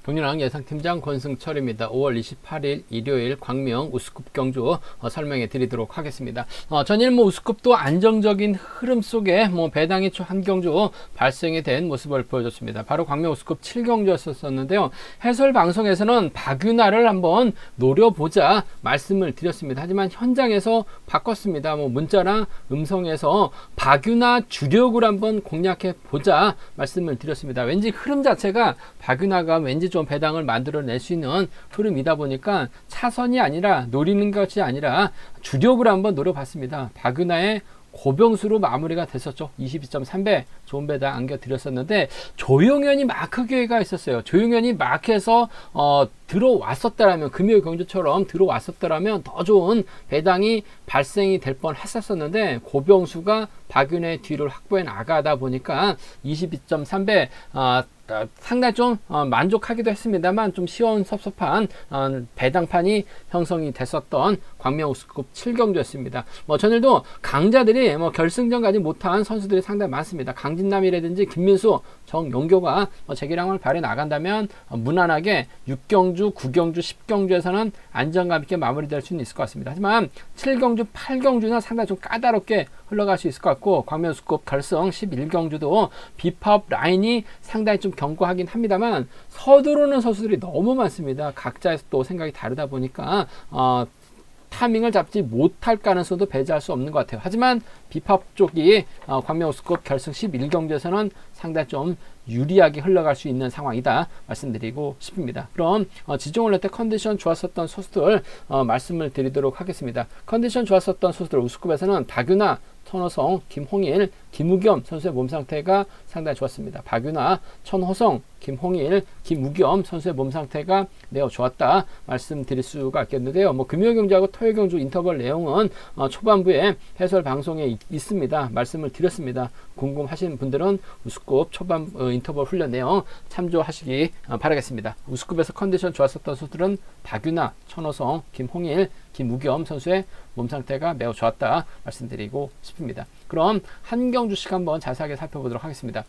경륜왕 예상팀장 권승철입니다. 5월 28일 일요일 광명 우스쿱 경주 설명해 드리도록 하겠습니다. 전일 우스쿱도 안정적인 흐름 속에 배당이 한 경주 발생이 된 모습을 보여줬습니다. 바로 광명 우스쿱 7경주였었는데요. 해설 방송에서는 박윤아를 한번 노려보자 말씀을 드렸습니다. 하지만 현장에서 바꿨습니다. 문자나 음성에서 박윤아 주력을 한번 공략해 보자 말씀을 드렸습니다. 왠지 흐름 자체가 박윤아가 왠지 좀 배당을 만들어낼 수 있는 흐름이다 보니까 차선이 아니라 노리는 것이 아니라 주력으로 한번 노려봤습니다. 박은하의 고병수로 마무리가 됐었죠. 22.3배 좋은 배당 안겨드렸었는데 조용현이 마크 기회가 있었어요. 조용현이 마크에서 들어왔었더라면 금요일 경주처럼 들어왔었더라면 더 좋은 배당이 발생이 될 뻔 했었었는데 고병수가 박윤의 뒤를 확보해 나가다 보니까 22.3배 상당히 좀 만족하기도 했습니다만 좀 시원섭섭한 배당판이 형성이 됐었던 광명 우스쿱 7경주였습니다. 전일도 강자들이 결승전까지 못한 선수들이 상당히 많습니다. 강진남이라든지 김민수, 정용교가 재기량을 발휘 나간다면 무난하게 6경주, 9경주, 10경주에서는 안정감 있게 마무리될 수는 있을 것 같습니다. 하지만 7경주, 8경주는 상당히 좀 까다롭게 흘러갈 수 있을 것 같고 광명 우스쿱 결승 11경주도 비팝 라인이 상당히 좀 견고하긴 합니다만 서두르는 선수들이 너무 많습니다. 각자의 또 생각이 다르다 보니까 타이밍을 잡지 못할 가능성도 배제할 수 없는 것 같아요. 하지만 비팝 쪽이 광명 우스쿱 결승 11경주에서는 상당히 좀 유리하게 흘러갈 수 있는 상황이다 말씀드리고 싶습니다. 그럼 지종을 때 컨디션 좋았었던 선수들 말씀을 드리도록 하겠습니다. 컨디션 좋았었던 선수들 우스쿱에서는 박윤아, 천호성, 김홍일, 김우겸 선수의 몸 상태가 상당히 좋았습니다. 박윤아, 천호성, 김홍일, 김우겸 선수의 몸 상태가 매우 좋았다 말씀드릴 수가 있겠는데요. 금요일 경주하고 토요일 경주 인터벌 내용은 초반부에 해설 방송에 있습니다. 말씀을 드렸습니다. 궁금하신 분들은 우스쿱 초반 인터벌 훈련 내용 참조하시기 바라겠습니다. 우스쿱에서 컨디션 좋았었던 선수들은 박윤아, 천호성, 김홍일, 김우겸 선수의 몸 상태가 매우 좋았다 말씀드리고 싶습니다. 그럼 한 경주씩 한번 자세하게 살펴보도록 하겠습니다.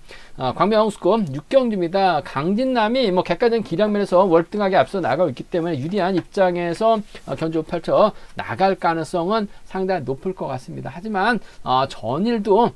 광명 우스쿱 6경주입니다. 강진남이 객관적인 기량면에서 월등하게 앞서 나가고 있기 때문에 유리한 입장에서 경주 펼쳐 나갈 가능성은 상당히 높을 것 같습니다. 하지만 전일도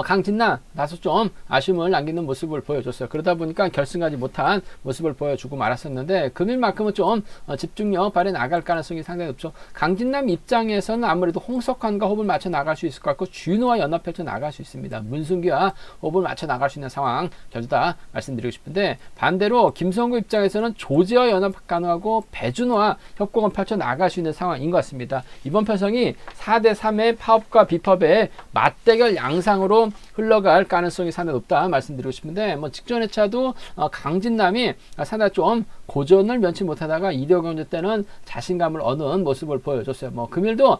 강진남 다소 좀 아쉬움을 남기는 모습을 보여줬어요. 그러다 보니까 결승하지 못한 모습을 보여주고 말았었는데 금일만큼은 좀 집중력 발휘 나갈 가능성이 상당히 높죠. 강진남 입장에서는 아무래도 홍석환과 호흡을 맞춰 나갈 수 있을 것 같고 주윤호와 연합해서 나갈 수 있습니다. 문승기와 호흡을 맞춰 나갈 수 있는 상황 경주다 말씀드리고 싶은데 반대로 김성구 입장에서는 조지와 연합 가능하고 배준호와 협공을 펼쳐 나갈 수 있는 상황인 것 같습니다. 이번 편성이 4대3의 파업과 비법의 맞대결 양상으로 흘러갈 가능성이 상당히 높다 말씀드리고 싶은데 직전 회차도 강진남이 상당히 좀 고전을 면치 못하다가 2대 경주 때는 자신감을 얻는 모습을 보여줬어요. 금일도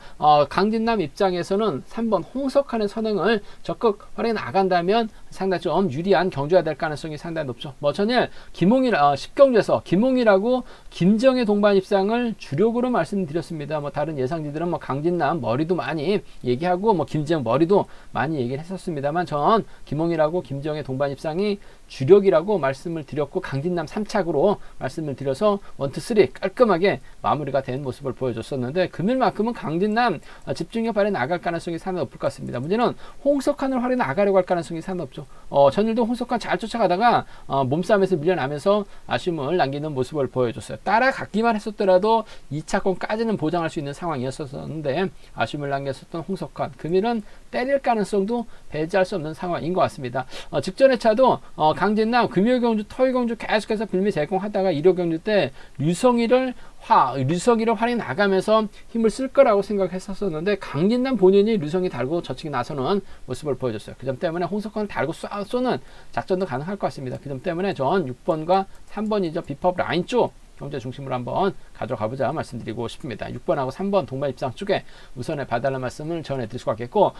강진남 입장에서는 3번 홍석환의 선행을 적극 활용해 나간다면 상당히 좀 유리한 경주가 될 가능성이 상당히 높죠. 전일 김홍일 10경주에서 김홍일하고 김정의 동반 입상을 주력으로 말씀드렸습니다. 다른 예상지들은 강진남 머리도 많이 얘기하고 김정 머리도 많이 얘기를 했었습니다만 전 김홍일하고 김정의 동반 입상이 주력이라고 말씀을 드렸고 강진남 3착으로 말씀을 드려서 1, 2, 3 깔끔하게 마무리가 된 모습을 보여줬었는데 금일만큼은 강진남 집중력 발휘 나갈 가능성이 상당히 높을 것 같습니다. 문제는 홍석환을 활용해 나가려고 할 가능성이 상당히 높죠. 전일도 홍석환 잘 쫓아가다가 몸싸움에서 밀려나면서 아쉬움을 남기는 모습을 보여줬어요. 따라갔기만 했었더라도 2차권까지는 보장할 수 있는 상황이었었는데 아쉬움을 남겼었던 홍석환 금일은 때릴 가능성도 배제할 수 없는 상황인 것 같습니다. 직전 회차도 강진남 금요일 경주 토요일 경주 계속해서 빌미 제공하다가 일요 경주 때 류성희를 활용해 나가면서 힘을 쓸 거라고 생각했었는데 강진남 본인이 류성희 달고 저측에 나서는 모습을 보여줬어요. 그 점 때문에 홍석환을 달고 쏘는 작전도 가능할 것 같습니다. 그 점 때문에 전 6번과 3번이죠. 비법 라인 쪽 경제 중심으로 한번 가져가보자 말씀드리고 싶습니다. 6번하고 3번 동반 입상 쪽에 우선에 봐달라는 말씀을 전해드릴 수가 있겠고,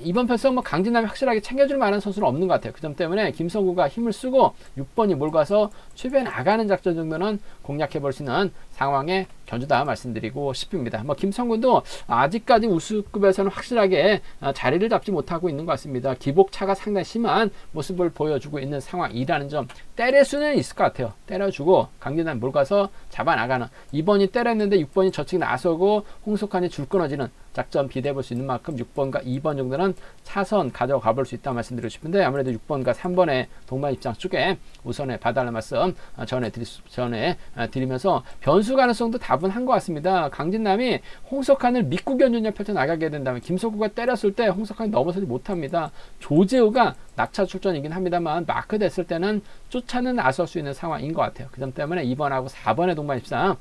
이번 편성 뭐 강진남이 확실하게 챙겨줄 만한 선수는 없는 것 같아요. 그 점 때문에 김성구가 힘을 쓰고 6번이 몰가서 최변 나가는 작전 정도는 공략해볼 수 있는 상황에 견주다 말씀드리고 싶습니다. 뭐 김성군도 아직까지 우수급에서는 확실하게 자리를 잡지 못하고 있는 것 같습니다. 기복차가 상당히 심한 모습을 보여주고 있는 상황이라는 점, 때릴 수는 있을 것 같아요. 때려주고 강진남 몰가서 잡아나가는, 2번이 때렸는데 6번이 저측 나서고 홍석환이 줄 끊어지는 작전 기대해볼 수 있는 만큼 6번과 2번 정도는 차선 가져가 볼 수 있다 말씀드리고 싶은데, 아무래도 6번과 3번의 동반 입장 쪽에 우선에 봐달라는 말씀 전해드리면서 변수 가능성도 다분한 것 같습니다. 강진남이 홍석환을 믿고 견준력 펼쳐 나가게 된다면 김석구가 때렸을 때 홍석환이 넘어서지 못합니다. 조재우가 낙차 출전이긴 합니다만 마크 됐을 때는 쫓아는 나설 수 있는 상황인 것 같아요. 그 점 때문에 2번하고 4번의 동반 입상,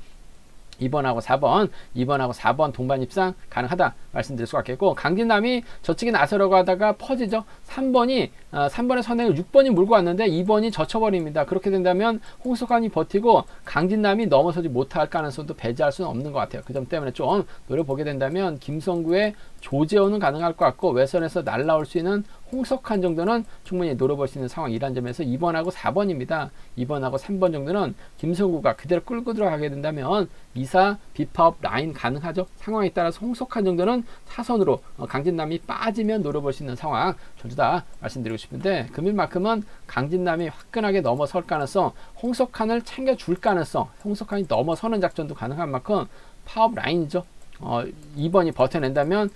2번하고 4번 동반 입상 가능하다 말씀드릴 수가 있겠고, 강진남이 저쪽에 나서려고 하다가 퍼지죠. 3번의 선행을 6번이 물고 왔는데 2번이 젖혀버립니다. 그렇게 된다면 홍석환이 버티고 강진남이 넘어서지 못할 가능성도 배제할 수는 없는 것 같아요. 그 점 때문에 좀 노려보게 된다면 김성구의 조재호는 가능할 것 같고, 외선에서 날라올 수 있는 홍석환 정도는 충분히 노려볼 수 있는 상황이라는 점에서 2번하고 4번입니다. 2번하고 3번 정도는 김성구가 그대로 끌고 들어가게 된다면 2사 비파업 라인 가능하죠. 상황에 따라서 홍석환 정도는 차선으로 강진남이 빠지면 노려볼 수 있는 상황 전주다 말씀드리고 싶은데, 금일만큼은 강진남이 화끈하게 넘어설 가능성, 홍석환을 챙겨줄 가능성, 홍석환이 넘어서는 작전도 가능한 만큼 파업 라인이죠. 2번이 버텨낸다면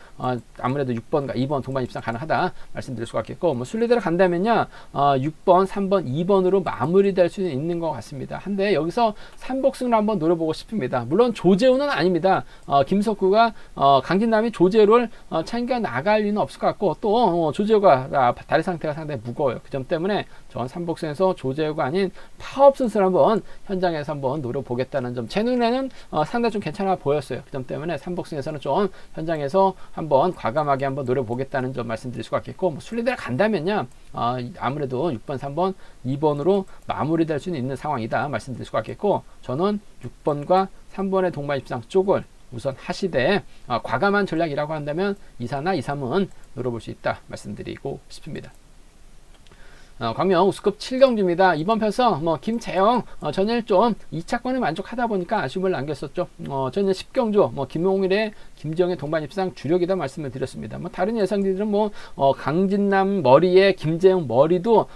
아무래도 6번과 2번 동반 입상 가능하다 말씀드릴 수가 있겠고, 뭐 순리대로 간다면요 6번, 3번, 2번으로 마무리될 수는 있는 것 같습니다. 한데 여기서 3복승을 한번 노려보고 싶습니다. 물론 조재우는 아닙니다. 김석구가 강진남이 조재우를 챙겨 나갈 리는 없을 것 같고, 또 조재우가 다리 상태가 상당히 무거워요. 그 점 때문에 전 3복승에서 조재우가 아닌 파업 선수를 한번 현장에서 한번 노려보겠다는 점, 제 눈에는 상당히 좀 괜찮아 보였어요. 그 점 때문에 3복승에서는 좀 현장에서 한번 과감하게 한번 노려보겠다는 점 말씀드릴 수가 있겠고, 뭐 순리대로 간다면요 아무래도 6번, 3번, 2번으로 마무리될 수는 있는 상황이다 말씀드릴 수가 있겠고, 저는 6번과 3번의 동반 입상 쪽을 우선 하시되 과감한 전략이라고 한다면 2사나 2, 3은 노려볼 수 있다 말씀드리고 싶습니다. 광명 우수급 7경주입니다. 이번 편성 김채영 전일 좀 2차권에 만족하다 보니까 아쉬움을 남겼었죠. 전일 10경주 김용일의 김정의 동반 입상 주력이다 말씀을 드렸습니다. 다른 예상들은 강진남 머리에 김재영 머리도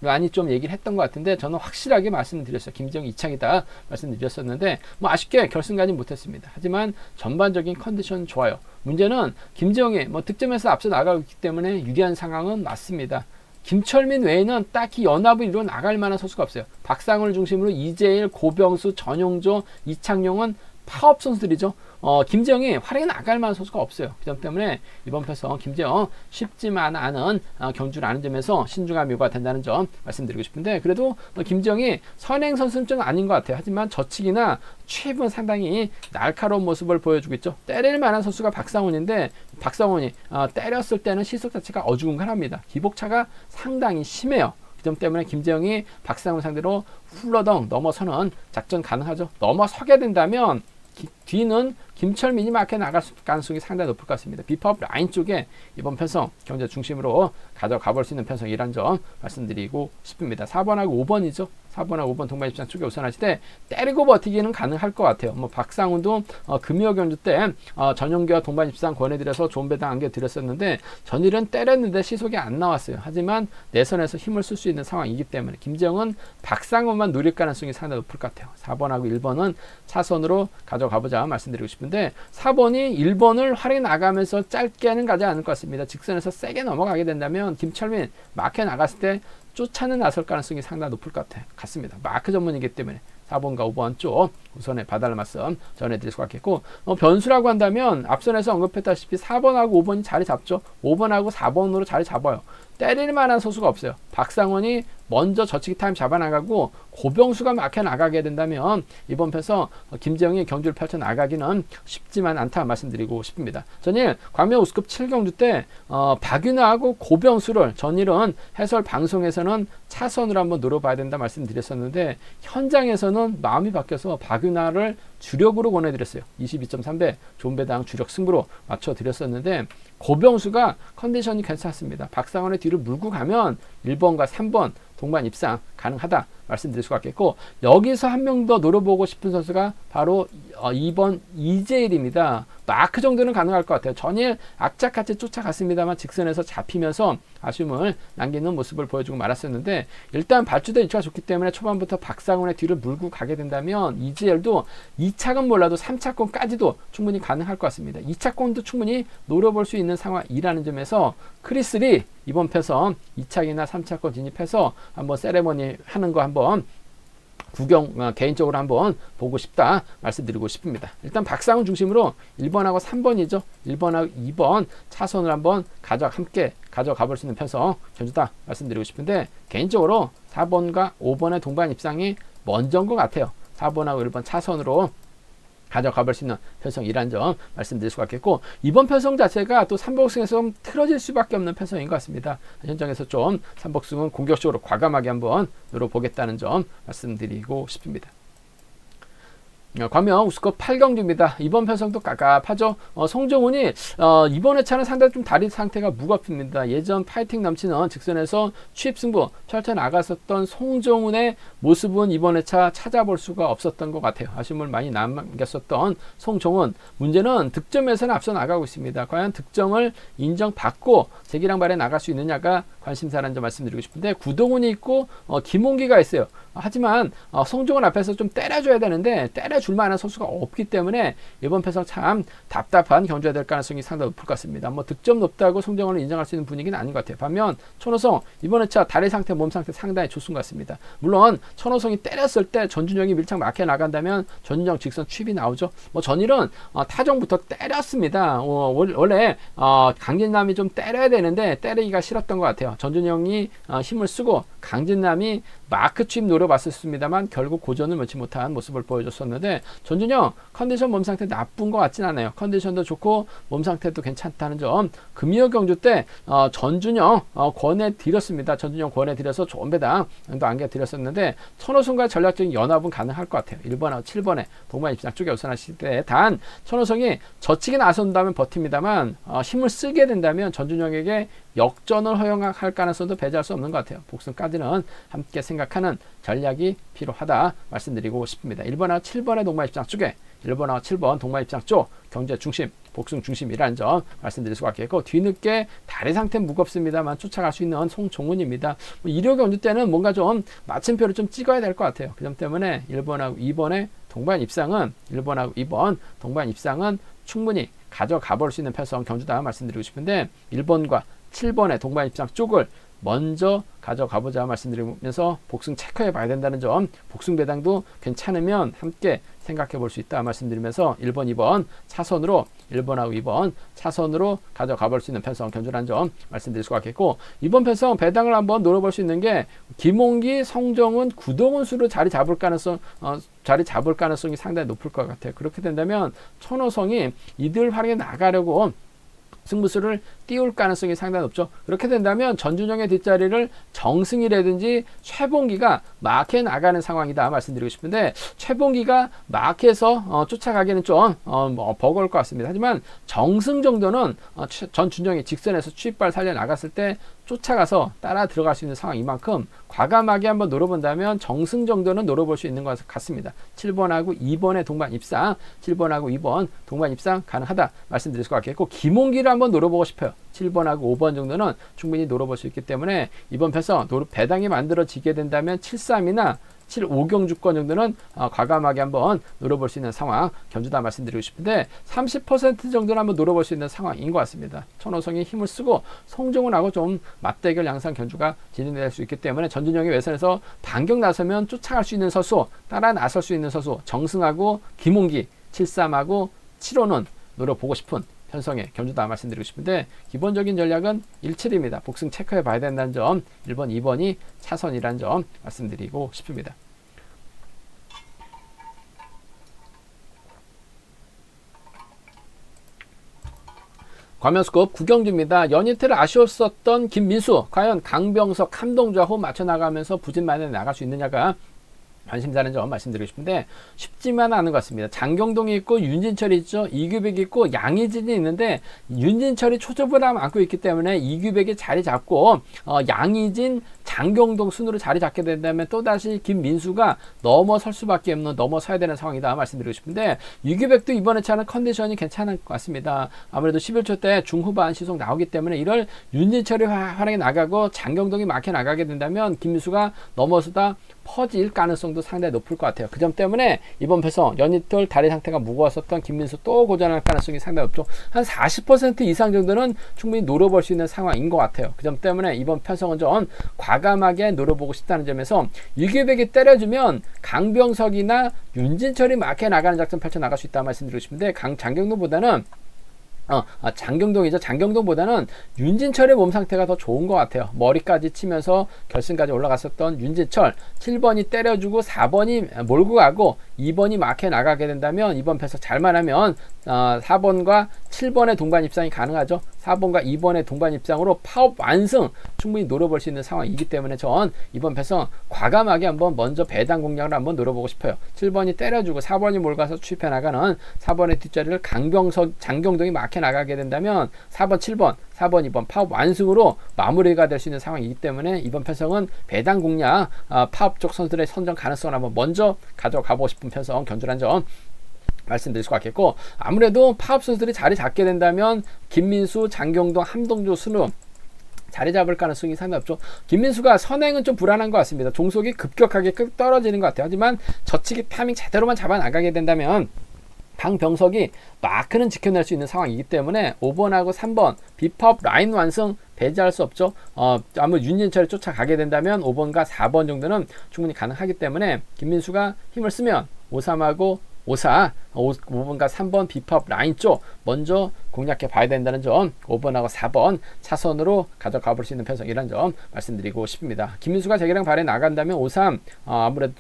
많이 좀 얘기를 했던 것 같은데, 저는 확실하게 말씀드렸어요. 김재영 2차이다 말씀드렸었는데 아쉽게 결승 가지 못했습니다. 하지만 전반적인 컨디션 좋아요. 문제는 김재영이 득점에서 앞서 나가고 있기 때문에 유리한 상황은 맞습니다. 김철민 외에는 딱히 연합을 이루어 나갈 만한 선수가 없어요. 박상훈을 중심으로 이재일, 고병수, 전용조, 이창용은 파업 선수들이죠. 김재영이 활약에 나갈 만한 선수가 없어요. 그 점 때문에 이번 편성 김재영 쉽지만 않은 경주라는 점에서 신중함이 요구가 된다는 점 말씀드리고 싶은데, 그래도 김재영이 선행 선수는 좀 아닌 것 같아요. 하지만 저측이나 취입은 상당히 날카로운 모습을 보여주고 있죠. 때릴 만한 선수가 박상훈인데, 박상훈이 때렸을 때는 시속 자체가 어중간합니다. 기복차가 상당히 심해요. 그 점 때문에 김재영이 박상훈 상대로 훌러덩 넘어서는 작전 가능하죠. 넘어서게 된다면 뒤는 김철민이 막혀 나갈 가능성이 상당히 높을 것 같습니다. 비파업 라인 쪽에 이번 편성 경제 중심으로 가져가 볼 수 있는 편성이란 점 말씀드리고 싶습니다. 4번하고 5번이죠. 4번하고 5번 동반 입장 쪽에 우선하실 때 때리고 버티기는 가능할 것 같아요. 박상훈도 금요 경주 때 전용기와 동반 입상 권해드려서 좋은 배당 안겨드렸었는데 전일은 때렸는데 시속이 안 나왔어요. 하지만 내선에서 힘을 쓸 수 있는 상황이기 때문에 김재영은 박상훈만 누릴 가능성이 상당히 높을 것 같아요. 4번하고 1번은 차선으로 가져가보자 말씀드리고 싶은데, 4번이 1번을 활용해 나가면서 짧게는 가지 않을 것 같습니다. 직선에서 세게 넘어가게 된다면 김철민 마크에 나갔을 때 쫓아는 나설 가능성이 상당히 높을 것 같습니다. 마크 전문이기 때문에 4번과 5번 쪽 우선에 봐달라는 말씀 전해드릴 수가 있겠고, 변수라고 한다면 앞선에서 언급했다시피 4번하고 5번이 자리 잡죠. 5번하고 4번으로 자리 잡아요. 때릴 만한 선수가 없어요. 박상원이 먼저 저치기 타임 잡아나가고 고병수가 막혀 나가게 된다면 이번 패서 김재영이 경주를 펼쳐 나가기는 쉽지만 않다 말씀드리고 싶습니다. 전일 광명 우스컵 7경주 때 박윤아하고 고병수를 전일은 해설 방송에서는 차선으로 한번 노려봐야 된다 말씀드렸었는데 현장에서는 마음이 바뀌어서 박윤아를 주력으로 권해드렸어요. 22.3배 좋은 배당 주력 승부로 맞춰드렸었는데 고병수가 컨디션이 괜찮습니다. 박상원의 뒤를 물고 가면 1번과 3번 동반 입상 가능하다 말씀드릴 수가 있겠고, 여기서 한 명 더 노려보고 싶은 선수가 바로 2번 이재일입니다. 마크 정도는 가능할 것 같아요. 전일 악착같이 쫓아갔습니다만 직선에서 잡히면서 아쉬움을 남기는 모습을 보여주고 말았었는데, 일단 발주대 위치가 좋기 때문에 초반부터 박상훈의 뒤를 물고 가게 된다면 이재일도 2차건 몰라도 3차권까지도 충분히 가능할 것 같습니다. 2차권도 충분히 노려볼 수 있는 상황이라는 점에서 크리스리 이번 패선 2차기나 3차권 진입해서 한번 세레머니 하는 거 한번 구경 개인적으로 한번 보고 싶다 말씀드리고 싶습니다. 일단 박상훈 중심으로 1번하고 3번이죠. 1번하고 2번 차선을 한번 함께 가져가 볼 수 있는 편성 견주다 말씀드리고 싶은데, 개인적으로 4번과 5번의 동반 입상이 먼저인 것 같아요. 4번하고 1번 차선으로 가져가 볼 수 있는 편성이란 점 말씀드릴 수가 있겠고, 이번 편성 자체가 또 삼복승에서 좀 틀어질 수밖에 없는 편성인 것 같습니다. 현장에서 좀 삼복승은 공격적으로 과감하게 한번 노려보겠다는 점 말씀드리고 싶습니다. 광명 우스컵 8경주입니다. 이번 편성도 깝깝하죠. 송정훈이 이번 회차는 상당히 좀 다리 상태가 무겁습니다. 예전 파이팅 넘치는 직선에서 취입 승부 펼쳐 나갔었던 송정훈의 모습은 이번 회차 찾아볼 수가 없었던 것 같아요. 아쉬움을 많이 남겼었던 송정훈, 문제는 득점에서는 앞서 나가고 있습니다. 과연 득점을 인정받고 재기랑 발에 나갈 수 있느냐가 관심사라는 점 말씀드리고 싶은데, 구동훈이 있고 김홍기가 있어요. 하지만 송정훈 앞에서 좀 때려줘야 되는데 때려줄 만한 선수가 없기 때문에 이번 패성 참 답답한 경주가 될 가능성이 상당히 높을 것 같습니다. 뭐 득점 높다고 송정훈을 인정할 수 있는 분위기는 아닌 것 같아요. 반면 천호성 이번 회차 다리 상태, 몸 상태 상당히 좋은 것 같습니다. 물론 천호성이 때렸을 때 전준영이 밀착 막혀 나간다면 전준영 직선 취입이 나오죠. 뭐 전일은 타정부터 때렸습니다. 원래 강진남이 좀 때려야 되는데 때리기가 싫었던 것 같아요. 전준영이 힘을 쓰고 강진남이 마크 취입 노려봤었습니다만 결국 고전을 넣지 못한 모습을 보여줬었는데, 전준영 컨디션 몸 상태 나쁜 것 같진 않아요. 컨디션도 좋고 몸 상태도 괜찮다는 점, 금이어 경주 때 전준영 권해드렸습니다. 전준영 권해드려서 좋은 배당도 안겨드렸었는데, 천호성과 전략적인 연합은 가능할 것 같아요. 1번하고 7번에 동반 입상 쪽에 우선하실 때, 단 천호성이 젖히게 나선다면 버팁니다만 힘을 쓰게 된다면 전준영에게 역전을 허용할 가능성도 배제할 수 없는 것 같아요. 복승까지는 함께 생각하는 전략이 필요하다 말씀드리고 싶습니다. 1번하고 7번의 동반 입장 쪽에 1번하고 7번 동반 입장 쪽 경제 중심, 복승 중심이라는 점 말씀드릴 수가 있겠고, 뒤늦게 다리 상태 무겁습니다만 쫓아갈 수 있는 송종훈입니다. 일요 경주 때는 뭔가 좀 마침표를 좀 찍어야 될 것 같아요. 그 점 때문에 1번하고 2번의 동반 입상은 1번하고 2번 동반 입상은 충분히 가져가 볼 수 있는 편성 경주다 말씀드리고 싶은데, 1번과 7번의 동반 입상 쪽을 먼저 가져가 보자 말씀드리면서 복승 체크해 봐야 된다는 점, 복승 배당도 괜찮으면 함께 생각해 볼 수 있다 말씀드리면서 1번, 2번 차선으로 1번하고 2번 차선으로 가져가 볼 수 있는 편성 견주라는 점 말씀드릴 수가 있겠고, 이번 편성 배당을 한번 노려볼 수 있는 게 김홍기, 성정훈, 구동훈 수로 자리 잡을 가능성이 상당히 높을 것 같아요. 그렇게 된다면 천호성이 이들 활약에 나가려고 승부수를 띄울 가능성이 상당히 높죠. 그렇게 된다면 전준영의 뒷자리를 정승이라든지 최봉기가 마크에 나가는 상황이다 말씀드리고 싶은데, 최봉기가 마크에서 쫓아가기는 좀 버거울 것 같습니다. 하지만 정승 정도는 전준영이 직선에서 취입발 살려 나갔을 때 쫓아가서 따라 들어갈 수 있는 상황, 이만큼 과감하게 한번 노려본다면 정승 정도는 노려볼 수 있는 것 같습니다. 7번하고 2번의 동반 입상, 7번하고 2번 동반 입상 가능하다 말씀드릴 수가 있겠고, 김홍기를 한번 노려보고 싶어요. 7번하고 5번 정도는 충분히 노려볼 수 있기 때문에 이번 패서 배당이 만들어지게 된다면 7-3이나 7-5경주권 정도는 과감하게 한번 노려볼 수 있는 상황 견주다 말씀드리고 싶은데, 30% 정도는 한번 노려볼 수 있는 상황인 것 같습니다. 천호성이 힘을 쓰고 송정훈하고 좀 맞대결 양상 견주가 진행될 수 있기 때문에 전준영이 외선에서 반격 나서면 쫓아갈 수 있는 선수, 따라 나설 수 있는 선수 정승하고 김홍기 7-3하고 7-5는 노려보고 싶은 편성의 견주다 말씀드리고 싶은데 기본적인 전략은 17입니다. 복승 체크해 봐야 된다는 점, 1번, 2번이 차선이라는 점 말씀드리고 싶습니다. 과면수급 구경주입니다. 연이틀 아쉬웠었던 김민수, 과연 강병석, 함동주와 호흡 맞춰나가면서 부진만에 나갈 수 있느냐가 관심사는 점 말씀드리고 싶은데 쉽지만 않은 것 같습니다. 장경동이 있고 윤진철이 있죠. 이규백이 있고 양의진이 있는데 윤진철이 초저부담 안고 있기 때문에 이규백이 자리 잡고 양의진, 장경동 순으로 자리 잡게 된다면 또다시 김민수가 넘어설 수밖에 없는, 넘어서야 되는 상황이다 말씀드리고 싶은데 이규백도 이번에 차는 컨디션이 괜찮은 것 같습니다. 아무래도 11초 때 중후반 시속 나오기 때문에 이럴 윤진철이 활약이 나가고 장경동이 막혀 나가게 된다면 김민수가 넘어서다 퍼질 가능성도 상당히 높을 것 같아요. 그 점 때문에 이번 편성 연이틀 다리 상태가 무거웠었던 김민수 또 고전할 가능성이 상당히 높죠. 한 40% 이상 정도는 충분히 노려볼 수 있는 상황인 것 같아요. 그 점 때문에 이번 편성은 좀 과감하게 노려보고 싶다는 점에서 이규백이 때려주면 강병석이나 윤진철이 막혀 나가는 작전 펼쳐나갈 수 있다는 말씀드리고 싶은데 장경동보다는 장경동이죠. 장경동보다는 윤진철의 몸 상태가 더 좋은 것 같아요. 머리까지 치면서 결승까지 올라갔었던 윤진철 7번이 때려주고 4번이 몰고 가고 2번이 막혀 나가게 된다면 이번 패서 잘만 하면 4번과 7번의 동반 입상이 가능하죠. 4번과 2번의 동반 입상으로 파업 완승 충분히 노려볼 수 있는 상황이기 때문에 전 이번 패서 과감하게 한번 먼저 배당 공략을 한번 노려보고 싶어요. 7번이 때려주고 4번이 몰가서 추입해 나가는 4번의 뒷자리를 강병석, 장경동이 막혀 나가게 된다면 4번, 7번, 4번, 2번 파업 완승으로 마무리가 될 수 있는 상황이기 때문에 이번 편성은 배당 공략 파업 쪽 선수들의 선정 가능성을 한번 먼저 가져가고 싶은 편성 견주란 점 말씀드릴 수 같겠고, 아무래도 파업 선수들이 자리 잡게 된다면 김민수, 장경동, 함동주 순으로 자리 잡을 가능성이 상당히 없죠. 김민수가 선행은 좀 불안한 것 같습니다. 종속이 급격하게 떨어지는 것 같아요. 하지만 저치기 타이밍 제대로만 잡아 나가게 된다면 강병석이 마크는 지켜낼 수 있는 상황이기 때문에 5번하고 3번 비팝 라인 완성 배제할 수 없죠. 아무 윤진철이 쫓아가게 된다면 5번과 4번 정도는 충분히 가능하기 때문에 김민수가 힘을 쓰면 5-3하고 5-4, 5번과 3번 비팝 라인 쪽 먼저 공략해 봐야 된다는 점, 5번하고 4번 차선으로 가져가 볼 수 있는 편성이라는 점 말씀드리고 싶습니다. 김민수가 재개랑 발에 나간다면 5-3 아무래도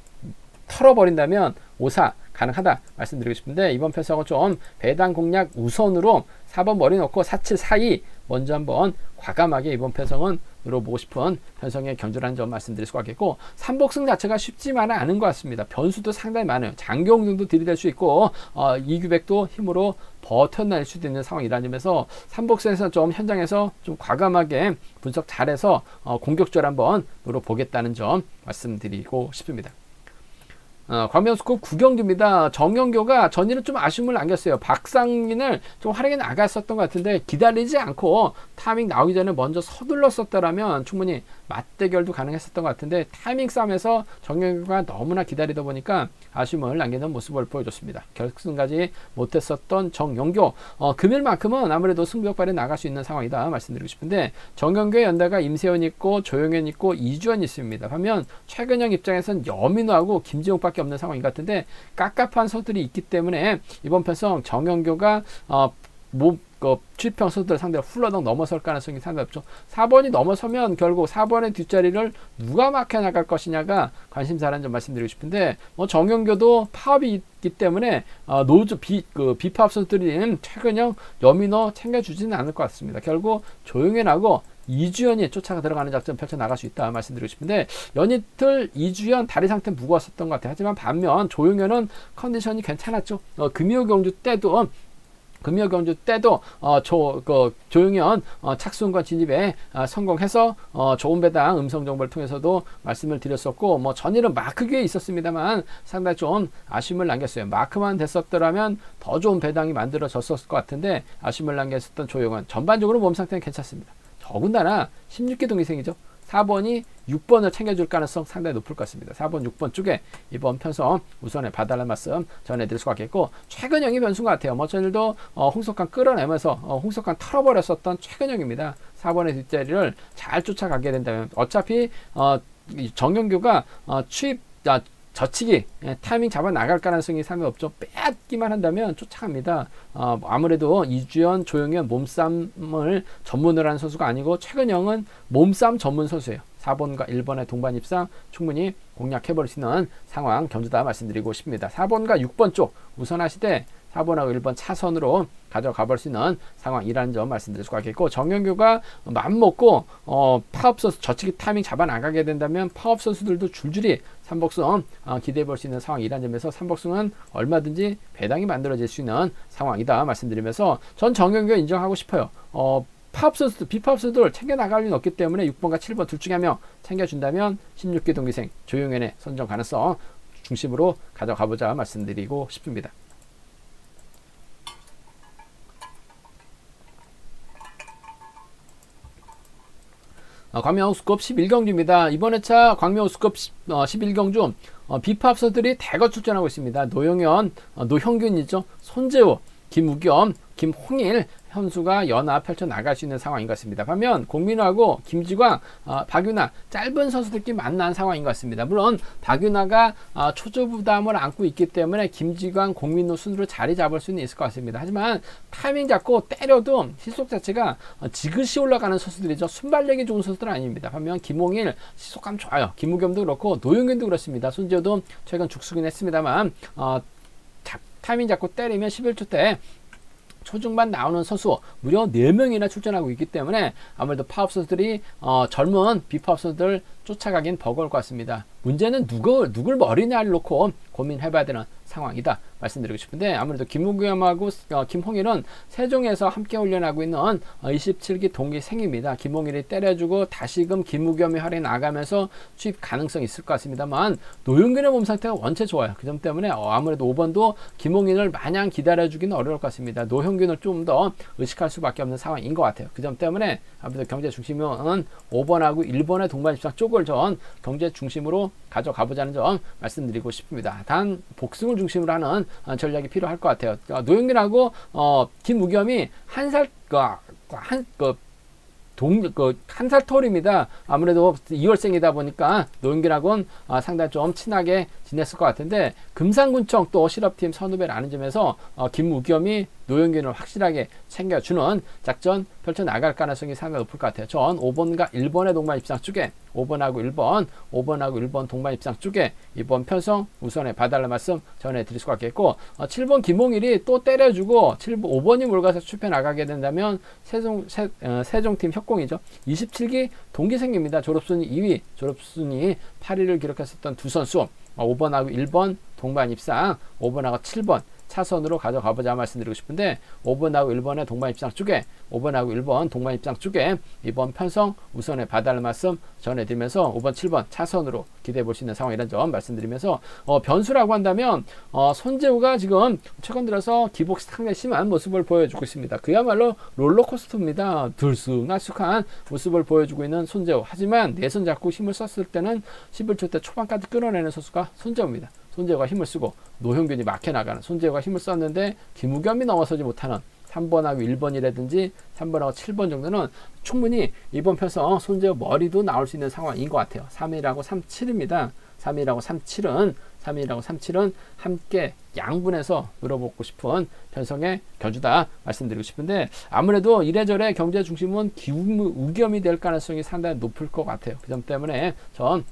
털어버린다면 5-4 가능하다 말씀드리고 싶은데 이번 편성은 좀 배당 공략 우선으로 4번 머리 놓고 4-7, 4-2 먼저 한번 과감하게 이번 편성은 노려보고 싶은 편성의 견주라는 점 말씀드릴 수가 있겠고, 3복승 자체가 쉽지만은 않은 것 같습니다. 변수도 상당히 많아요. 장경동도 들이댈 수 있고 이규백도 힘으로 버텨낼 수도 있는 상황이라는 점에서 3복승에서 좀 현장에서 좀 과감하게 분석 잘해서 공격적으로 한번 노려보겠다는 점 말씀드리고 싶습니다. 광명스컵 구경주입니다. 정영교가 전일은 좀 아쉬움을 남겼어요. 박상민을 좀 활약에 나갔었던 것 같은데 기다리지 않고 타이밍 나오기 전에 먼저 서둘렀었더라면 충분히 맞대결도 가능했었던 것 같은데 타이밍 싸움에서 정영교가 너무나 기다리다 보니까 아쉬움을 남기는 모습을 보여줬습니다. 결승까지 못했었던 정영교, 금일만큼은 아무래도 승부욕발에 나갈 수 있는 상황이다 말씀드리고 싶은데 정영교의 연다가 임세현 있고 조용현 있고 이주현 있습니다. 반면 최근형 입장에선 여민우하고 김지용밖에 없는 상황인 것 같은데 깝깝한 선수들이 있기 때문에 이번 편성 정영교가 출평 선수들 상대로 훌러덩 넘어설 가능성이 상당히 없죠. 4번이 넘어서면 결국 4번의 뒷자리를 누가 막혀 나갈 것이냐가 관심사라는 점 말씀드리고 싶은데 정영교도 파업이 있기 때문에 비파업 선수들이 최근형 여민호 챙겨주지는 않을 것 같습니다. 결국 조용현하고 이주연이 쫓아가 들어가는 작전 펼쳐 나갈 수 있다 말씀드리고 싶은데 연이틀 이주연 다리 상태 무거웠었던 것 같아요. 하지만 반면 조용현은 컨디션이 괜찮았죠. 금요경주 때도 조용현 착수운관 진입에 성공해서 좋은 배당 음성 정보를 통해서도 말씀을 드렸었고 전일은 마크 기회에 있었습니다만 상당히 좀 아쉬움을 남겼어요. 마크만 됐었더라면 더 좋은 배당이 만들어졌을 것 같은데 아쉬움을 남겼었던 조용현 전반적으로 몸 상태는 괜찮습니다. 더군다나 16기 동기생이죠. 4번이 6번을 챙겨줄 가능성 상당히 높을 것 같습니다. 4번, 6번 쪽에 이번 편성 우선에 봐달라는 말씀 전해드릴 수가 있겠고, 최근형이 변수인 것 같아요. 전일도 홍석환 끌어내면서 홍석환 털어버렸었던 최근형입니다. 4번의 뒷자리를 잘 쫓아가게 된다면 어차피 정영규가 젖히기, 타이밍 잡아 나갈 가능성이 상당히 없죠. 빼앗기만 한다면 쫓아갑니다. 아무래도 이주연, 조용현 몸싸움을 전문으로 하는 선수가 아니고 최근영은 몸싸움 전문 선수예요. 4번과 1번의 동반 입상 충분히 공략해버릴 수 있는 상황 경주다 말씀드리고 싶습니다. 4번과 6번 쪽 우선하시되 4번하고 1번 차선으로 가져가 볼 수 있는 상황이라는 점 말씀드릴 수가 있겠고, 정영규가 맘먹고 파업 선수 저치기 타이밍 잡아 나가게 된다면 파업 선수들도 줄줄이 삼복승 기대해 볼 수 있는 상황이라는 점에서 삼복승은 얼마든지 배당이 만들어질 수 있는 상황이다 말씀드리면서 전 정영규 인정하고 싶어요. 파업 선수들, 비파업 선수들 챙겨 나갈 일은 없기 때문에 6번과 7번 둘 중에 한 명 챙겨준다면 16기 동기생 조용현의 선정 가능성 중심으로 가져가보자 말씀드리고 싶습니다. 광명우스컵 11경주입니다. 이번 회차 광명우스컵 11경주 비파업서들이 대거 출전하고 있습니다. 노영현, 노형균이죠. 손재호, 김우겸, 김홍일 선수가 연합 펼쳐 나갈 수 있는 상황인 것 같습니다. 반면 공민호하고 김지광, 박윤아 짧은 선수들끼리 만난 상황인 것 같습니다. 물론 박윤아가 초조 부담을 안고 있기 때문에 김지광, 공민호 순으로 자리 잡을 수는 있을 것 같습니다. 하지만 타이밍 잡고 때려도 시속 자체가 지그시 올라가는 선수들이죠. 순발력이 좋은 선수들은 아닙니다. 반면 김홍일 시속감 좋아요. 김우겸도 그렇고 노영균도 그렇습니다. 손재호도 최근 죽수긴 했습니다만 타이밍 잡고 때리면 11초 때 초중반 나오는 선수 무려 4명이나 출전하고 있기 때문에 아무래도 파업 선수들이 젊은 비파업 선수들 쫓아가긴 버거울 것 같습니다. 문제는 누굴 머리냐를 놓고 고민해봐야 되는 상황이다 말씀드리고 싶은데, 아무래도 김우겸하고 김홍일은 세종에서 함께 훈련하고 있는 27기 동기생입니다. 김홍일이 때려주고 다시금 김우겸이 활에 나가면서 취입 가능성이 있을 것 같습니다만 노영균의 몸 상태가 원체 좋아요. 그 점 때문에 아무래도 5번도 김홍일을 마냥 기다려주기는 어려울 것 같습니다. 노형균을 좀 더 의식할 수밖에 없는 상황인 것 같아요. 그 점 때문에 아무래도 경제 중심은 5번하고 1번의 동반 입상 쪽을 전 경제 중심으로 가져가보자는 점 말씀드리고 싶습니다. 단 복승을 중심으로 하는 전략이 필요할 것 같아요. 노영균하고 김우겸이 한 살 터울입니다. 아무래도 2월생이다 보니까 노영균하고는 상당히 좀 친하게 지냈을 것 같은데, 금산군청 또 실업팀 선후배라는 점에서 김우겸이 노영균을 확실하게 챙겨주는 작전 펼쳐나갈 가능성이 상당히 높을 것 같아요. 전 5번과 1번의 동반 입상 쪽에 5번하고 1번 동반 입상 쪽에 이번 편성 우선에 봐달라는 말씀 전해드릴 수가 있겠고, 7번 김홍일이 또 때려주고 5번이 몰가서 출패 나가게 된다면 세종팀 협공이죠. 27기 동기생입니다. 졸업순위 2위, 졸업순위 8위를 기록했었던 두 선수 5번하고 1번 동반 입상, 5번하고 7번 차선으로 가져가보자 말씀드리고 싶은데, 5번하고 1번의 동반 입상 쪽에 5번하고 1번 동반 입상 쪽에 이번 편성 우선에 봐달라는 말씀 전해드리면서 5번, 7번 차선으로 기대해 볼 수 있는 상황이라는 점 말씀드리면서 변수라고 한다면 손재우가 지금 최근 들어서 기복 상당히 심한 모습을 보여주고 있습니다. 그야말로 롤러코스터입니다. 들쑥날쑥한 모습을 보여주고 있는 손재우. 하지만 내선 잡고 힘을 썼을 때는 11초 때 초반까지 끌어내는 선수가 손재우입니다. 손재우가 힘을 쓰고 노형균이 막혀나가는, 손재우가 힘을 썼는데 김우겸이 넘어서지 못하는 3번하고 1번이라든지 3번하고 7번 정도는 충분히 이번 편성 손재우 머리도 나올 수 있는 상황인 것 같아요. 3일하고 37입니다. 3일하고 37은 함께 양분해서 늘어보고 싶은 편성의 견주다 말씀드리고 싶은데, 아무래도 이래저래 경제 중심은 김우겸이 될 가능성이 상당히 높을 것 같아요. 그 점 때문에 전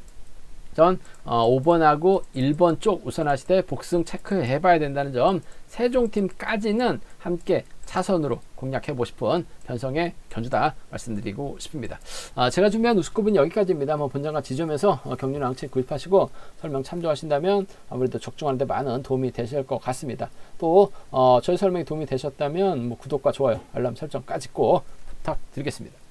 5번하고 1번 쪽 우선하시되 복승 체크해 봐야 된다는 점, 세종팀까지는 함께 차선으로 공략해보고 싶은 편성의 견주다 말씀드리고 싶습니다. 제가 준비한 우스컵은 여기까지입니다. 본장과 지점에서 경륜 왕책 구입하시고 설명 참조하신다면 아무래도 적중하는 데 많은 도움이 되실 것 같습니다. 또 저희 설명이 도움이 되셨다면 구독과 좋아요, 알람 설정까지 꼭 부탁드리겠습니다.